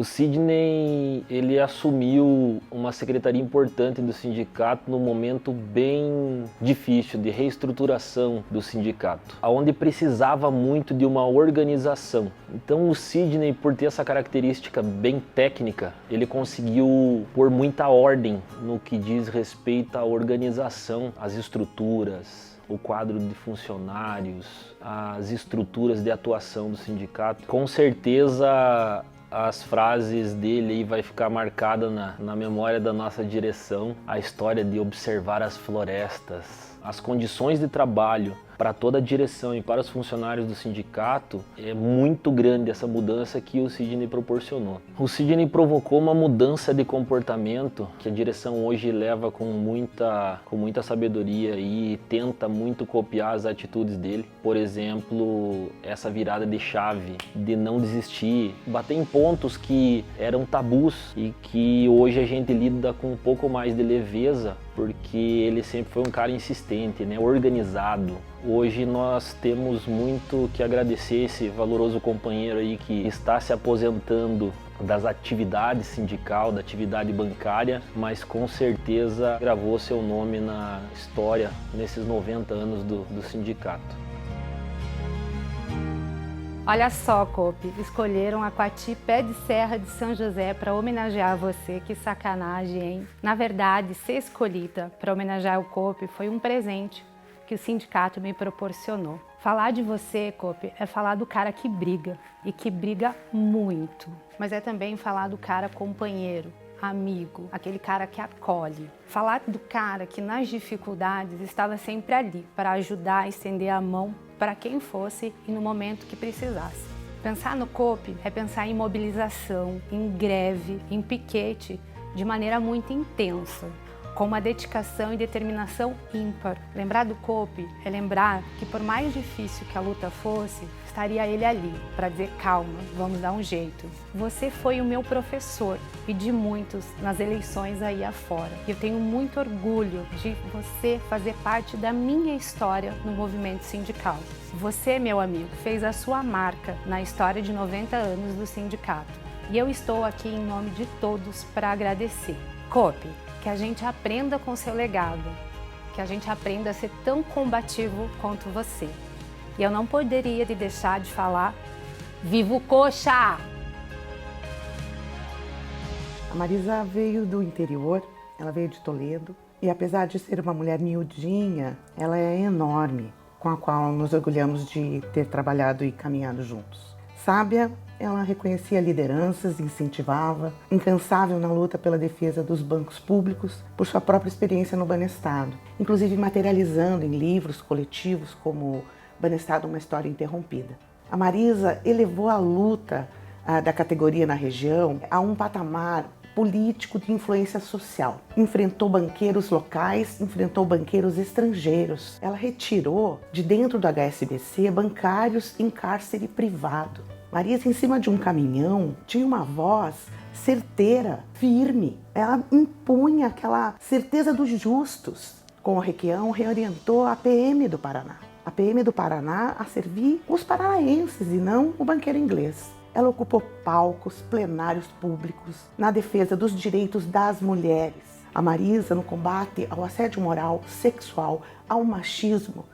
Sidney, ele assumiu uma secretaria importante do sindicato num momento bem difícil de reestruturação do sindicato, onde precisava muito de uma organização. Então o Sidney, por ter essa característica bem técnica, ele conseguiu pôr muita ordem no que diz respeito à organização, às estruturas, o quadro de funcionários, as estruturas de atuação do sindicato. Com certeza as frases dele aí vai ficar marcada na memória da nossa direção, a história de observar as florestas, as condições de trabalho para toda a direção e para os funcionários do sindicato. É muito grande essa mudança que o Sidney proporcionou. O Sidney provocou uma mudança de comportamento que a direção hoje leva com muita sabedoria e tenta muito copiar as atitudes dele. Por exemplo, essa virada de chave, de não desistir, bater em pontos que eram tabus e que hoje a gente lida com um pouco mais de leveza, porque ele sempre foi um cara insistente, né? Organizado. Hoje nós temos muito que agradecer esse valoroso companheiro aí que está se aposentando das atividades sindical, da atividade bancária, mas com certeza gravou seu nome na história nesses 90 anos do sindicato. Olha só, Cope, escolheram a Coati Pé de Serra de São José para homenagear você, que sacanagem, hein? Na verdade, ser escolhida para homenagear o Cope foi um presente que o sindicato me proporcionou. Falar de você, Cope, é falar do cara que briga, e que briga muito. Mas é também falar do cara companheiro, amigo, aquele cara que acolhe. Falar do cara que nas dificuldades estava sempre ali para ajudar, estender a mão para quem fosse e no momento que precisasse. Pensar no Cope é pensar em mobilização, em greve, em piquete, de maneira muito intensa, com uma dedicação e determinação ímpar. Lembrar do Cope é lembrar que por mais difícil que a luta fosse, estaria ele ali para dizer calma, vamos dar um jeito. Você foi o meu professor e de muitos nas eleições aí afora. Eu tenho muito orgulho de você fazer parte da minha história no movimento sindical. Você, meu amigo, fez a sua marca na história de 90 anos do sindicato. E eu estou aqui em nome de todos para agradecer. Cope, que a gente aprenda com seu legado, que a gente aprenda a ser tão combativo quanto você. E eu não poderia deixar de falar, viva o Coxa! A Marisa veio do interior, ela veio de Toledo, e apesar de ser uma mulher miudinha, ela é enorme, com a qual nos orgulhamos de ter trabalhado e caminhado juntos. Sábia, ela reconhecia lideranças, incentivava, incansável na luta pela defesa dos bancos públicos, por sua própria experiência no Banestado, inclusive materializando em livros coletivos como Banestado, uma história interrompida. A Marisa elevou a luta da categoria na região a um patamar político de influência social. Enfrentou banqueiros locais, enfrentou banqueiros estrangeiros. Ela retirou de dentro do HSBC bancários em cárcere privado. Marisa, em cima de um caminhão, tinha uma voz certeira, firme. Ela impunha aquela certeza dos justos. Com o Requião, reorientou a PM do Paraná. A PM do Paraná a servir os paranaenses e não o banqueiro inglês. Ela ocupou palcos, plenários públicos na defesa dos direitos das mulheres. A Marisa, no combate ao assédio moral, sexual, ao machismo,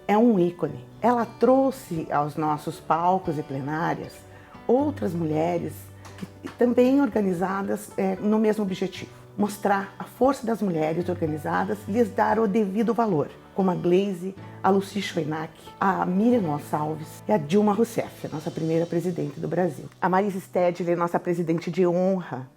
é um ícone. Ela trouxe aos nossos palcos e plenárias outras mulheres que também organizadas no mesmo objetivo. Mostrar a força das mulheres organizadas, lhes dar o devido valor, como a Gleisi, a Lucy Schweinack, a Miriam Gonçalves e a Dilma Rousseff, a nossa primeira presidente do Brasil. A Marisa Stedley, nossa presidente de honra,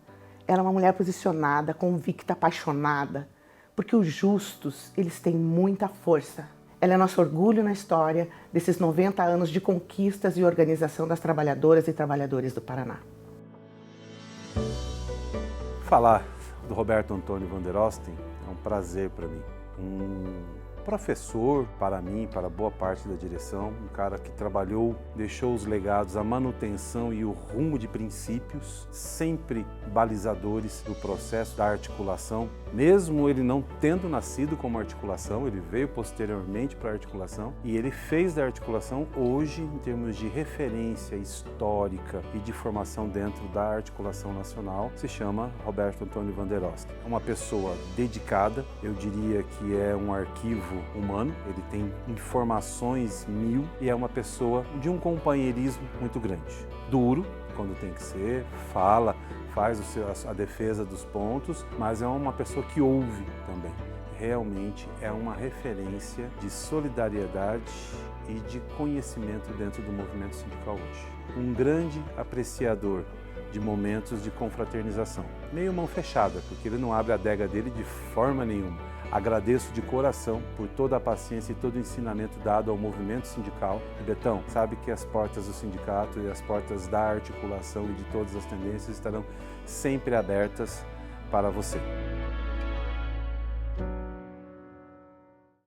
ela é uma mulher posicionada, convicta, apaixonada, porque os justos, eles têm muita força. Ela é nosso orgulho na história desses 90 anos de conquistas e organização das trabalhadoras e trabalhadores do Paraná. Falar do Roberto Antônio van der Osten é um prazer para mim. professor para mim, para boa parte da direção, um cara que trabalhou, deixou os legados, a manutenção e o rumo de princípios, sempre balizadores do processo da articulação. Mesmo ele não tendo nascido como articulação, ele veio posteriormente para a articulação e ele fez da articulação hoje, em termos de referência histórica e de formação dentro da articulação nacional, se chama Roberto Antônio Vanderoski. É uma pessoa dedicada, eu diria que é um arquivo humano, ele tem informações mil e é uma pessoa de um companheirismo muito grande. Duro, quando tem que ser, fala, faz a defesa dos pontos, mas é uma pessoa que ouve também. Realmente é uma referência de solidariedade e de conhecimento dentro do movimento sindical hoje. Um grande apreciador de momentos de confraternização. Meio mão fechada, porque ele não abre a adega dele de forma nenhuma. Agradeço de coração por toda a paciência e todo o ensinamento dado ao movimento sindical. E Betão, sabe que as portas do sindicato e as portas da articulação e de todas as tendências estarão sempre abertas para você.